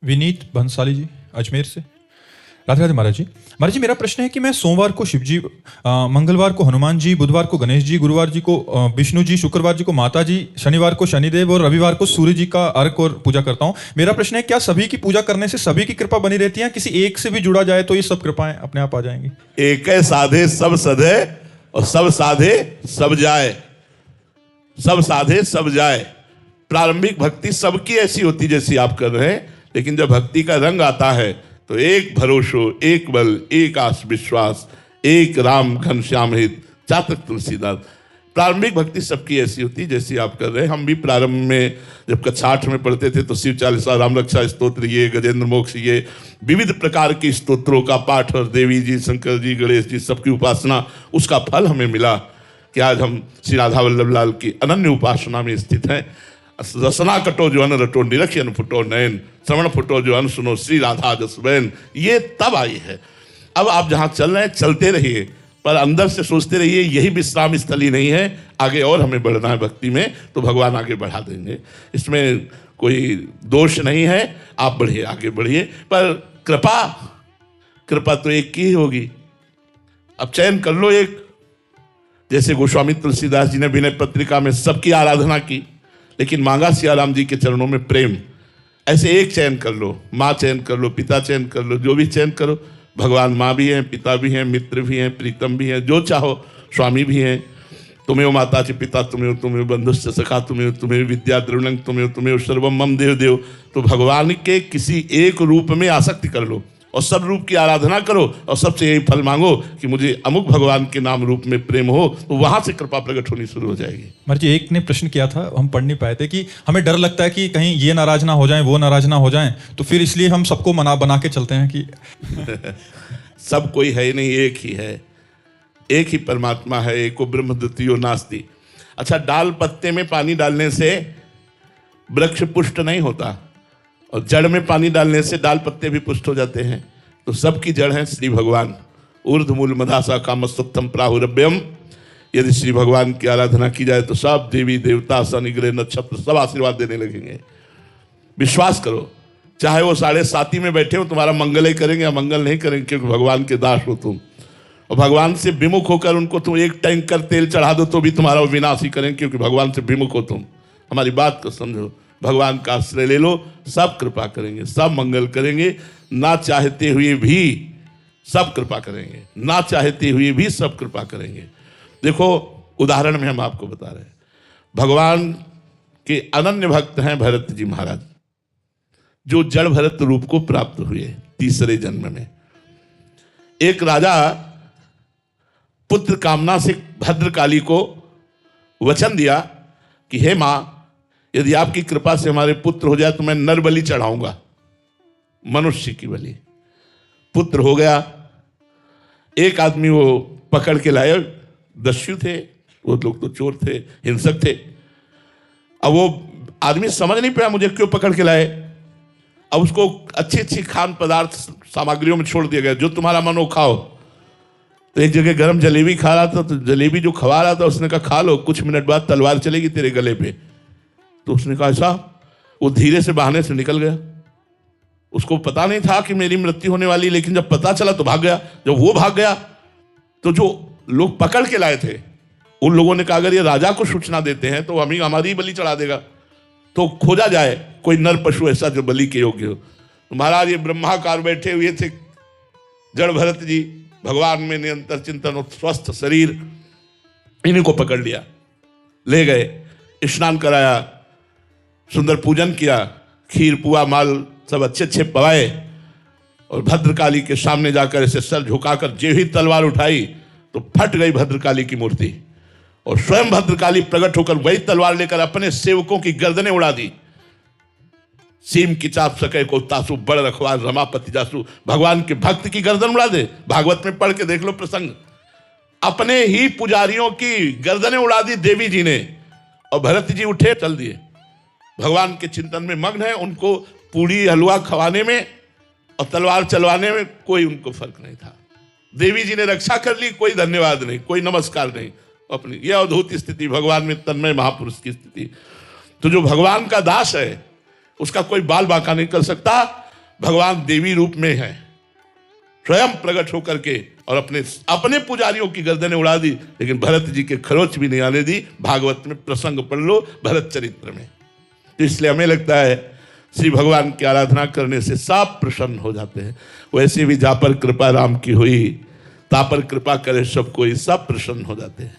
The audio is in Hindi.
विनीत भंसाली जी अजमेर से। राधे राधे महाराज जी। महाराज जी, मेरा प्रश्न है कि मैं सोमवार को शिव जी, मंगलवार को हनुमान जी, बुधवार को गणेश जी, गुरुवार जी को विष्णु जी, शुक्रवार जी को माता जी, शनिवार को शनिदेव और रविवार को सूर्य जी का अर्घ और पूजा करता हूँ। मेरा प्रश्न है, क्या सभी की पूजा करने से सभी की कृपा बनी रहती है? किसी एक से भी जुड़ा जाए तो ये सब कृपाएं अपने आप आ जाएंगी? एक साधे सब सधे और सब साधे सब जाए। सब साधे सब जाए। प्रारंभिक भक्ति सबकी ऐसी होती जैसी आप कर रहे हैं, लेकिन जब भक्ति का रंग आता है तो एक भरोसो, एक बल, एक आस विश्वास, एक राम घनश्याम हित चातक तुलसीदास। प्रारंभिक भक्ति सबकी ऐसी होती जैसी आप कर रहे हैं। हम भी प्रारंभ में जब कक्षा 8 में पढ़ते थे तो शिव चालीसा, राम रक्षा स्तोत्र, ये गजेंद्र मोक्ष, ये विविध प्रकार के स्तोत्रों का पाठ और देवी जी, शंकर जी, गणेश जी सबकी उपासना, उसका फल हमें मिला कि आज हम श्री राधा वल्लभ लाल की अनन्य उपासना में स्थित हैं। रसना कटो जो अन रटो, निरक्ष अन फुटो नयन, श्रवण फुटो जो अन सुनो, श्री राधा जस बैन। ये तब आई है। अब आप जहाँ चल रहे हैं चलते रहिए, पर अंदर से सोचते रहिए यही विश्राम स्थली नहीं है, आगे और हमें बढ़ना है भक्ति में, तो भगवान आगे बढ़ा देंगे। इसमें कोई दोष नहीं है, आप बढ़िए, आगे बढ़िए। पर कृपा तो एक की ही होगी। अब चयन कर लो एक। जैसे गोस्वामी तुलसीदास जी ने विनय पत्रिका में सबकी आराधना की, लेकिन मांगा सियाराम जी के चरणों में प्रेम। ऐसे एक चयन कर लो, माँ चयन कर लो, पिता चयन कर लो, जो भी चयन करो। भगवान माँ भी हैं, पिता भी हैं, मित्र भी हैं, प्रीतम भी हैं, जो चाहो, स्वामी भी हैं। तुम्हें माता च पिता, तुम्हें बंधुश्च सखा, तुम्हें विद्या द्रविणं, तुम्हें सर्वम मम देव देव। तो भगवान के किसी एक रूप में आसक्ति कर लो और सब रूप की आराधना करो और सबसे यही फल मांगो कि मुझे अमुक भगवान के नाम रूप में प्रेम हो, तो वहां से कृपा प्रकट होनी शुरू हो जाएगी। महाराज जी, एक ने प्रश्न किया था, हम पढ़ नहीं पाए थे, कि हमें डर लगता है कि कहीं ये नाराज ना हो जाए, वो नाराज ना हो जाए, तो फिर इसलिए हम सबको बना के चलते हैं कि सब कोई है ही नहीं, एक ही है, एक ही परमात्मा है, एको ब्रह्म द्वितीयो नास्ति। अच्छा, डाल पत्ते में पानी डालने से वृक्ष पुष्ट नहीं होता, और जड़ में पानी डालने से डाल पत्ते भी पुष्ट हो जाते हैं। तो सबकी जड़ है श्री भगवान। ऊर्ध्वमूल मदासा कामस्तुत्थम प्राहुरभ्यम। यदि श्री भगवान की आराधना की जाए तो सब देवी देवता, शनि ग्रह नक्षत्र सब आशीर्वाद देने लगेंगे। विश्वास करो, चाहे वो 7:30 में बैठे हो, तुम्हारा मंगल ही करेंगे या मंगल नहीं करेंगे, क्योंकि भगवान के दास हो तुम। और भगवान से विमुख होकर उनको तुम एक टैंकर तेल चढ़ा दो तो भी तुम्हारा विनाश ही करेंगे, क्योंकि भगवान से विमुख हो तुम। हमारी बात को समझो, भगवान का आश्रय ले लो, सब कृपा करेंगे, सब मंगल करेंगे। ना चाहते हुए भी सब कृपा करेंगे, ना चाहते हुए भी सब कृपा करेंगे। देखो, उदाहरण में हम आपको बता रहे हैं, भगवान के अनन्य भक्त हैं भरत जी महाराज, जो जड़ भरत रूप को प्राप्त हुए तीसरे जन्म में। एक राजा पुत्र कामना से भद्रकाली को वचन दिया कि हे मां, यदि आपकी कृपा से हमारे पुत्र हो जाए तो मैं नर बलि चढ़ाऊंगा, मनुष्य की बलि। पुत्र हो गया। एक आदमी वो पकड़ के लाए, दस्यु थे वो लोग, तो चोर थे, हिंसक थे। अब वो आदमी समझ नहीं पाया मुझे क्यों पकड़ के लाए। अब उसको अच्छी अच्छी खान पदार्थ सामग्रियों में छोड़ दिया गया, जो तुम्हारा मन हो खाओ। तो एक जगह गरम जलेबी खा रहा था, तो जलेबी जो खवा रहा था उसने कहा खा लो, कुछ मिनट बाद तलवार चलेगी तेरे गले पे। तो उसने कहा ऐसा? वो धीरे से बहाने से निकल गया। उसको पता नहीं था कि मेरी मृत्यु होने वाली, लेकिन जब पता चला तो भाग गया। जब वो भाग गया तो जो लोग पकड़ के लाए थे उन लोगों ने कहा अगर ये राजा को सूचना देते हैं तो हमारी बलि चढ़ा देगा, तो खोजा जाए कोई नर पशु ऐसा जो बलि के योग्य हो। तो महाराज ये ब्रह्माकार बैठे हुए थे जड़ भरत जी, भगवान में निरंतर चिंतन और स्वस्थ शरीर, इन्हीं को पकड़ लिया, ले गए, स्नान कराया, सुंदर पूजन किया, खीर पुआ माल सब अच्छे अच्छे पवाए, और भद्रकाली के सामने जाकर ऐसे सर झुकाकर जे ही तलवार उठाई तो फट गई भद्रकाली की मूर्ति, और स्वयं भद्रकाली प्रकट होकर वही तलवार लेकर अपने सेवकों की गर्दनें उड़ा दी। सीम की चाप सके को तासु, बड़ रखवार रमापति जासु। भगवान के भक्त की गर्दन उड़ा दे, भागवत में पढ़ के देख लो प्रसंग। अपने ही पुजारियों की गर्दनें उड़ा दी देवी जी ने, और भरत जी उठे चल दिए। भगवान के चिंतन में मग्न है, उनको पूड़ी हलवा खवाने में और तलवार चलवाने में कोई उनको फर्क नहीं था। देवी जी ने रक्षा कर ली, कोई धन्यवाद नहीं, कोई नमस्कार नहीं। अपनी यह अद्भुत स्थिति, भगवान में तन्मय महापुरुष की स्थिति। तो जो भगवान का दास है उसका कोई बाल बांका नहीं कर सकता। भगवान देवी रूप में है, स्वयं प्रकट होकर के, और अपने पुजारियों की गर्दनें उड़ा दी, लेकिन भरत जी के खरोच भी नहीं आने दी। भागवत में प्रसंग पढ़ लो, भरत चरित्र में। तो इसलिए हमें लगता है श्री भगवान की आराधना करने से सब प्रसन्न हो जाते हैं। वैसे भी जा पर कृपा राम की हुई, ता पर कृपा करे सब कोई, सब प्रसन्न हो जाते हैं।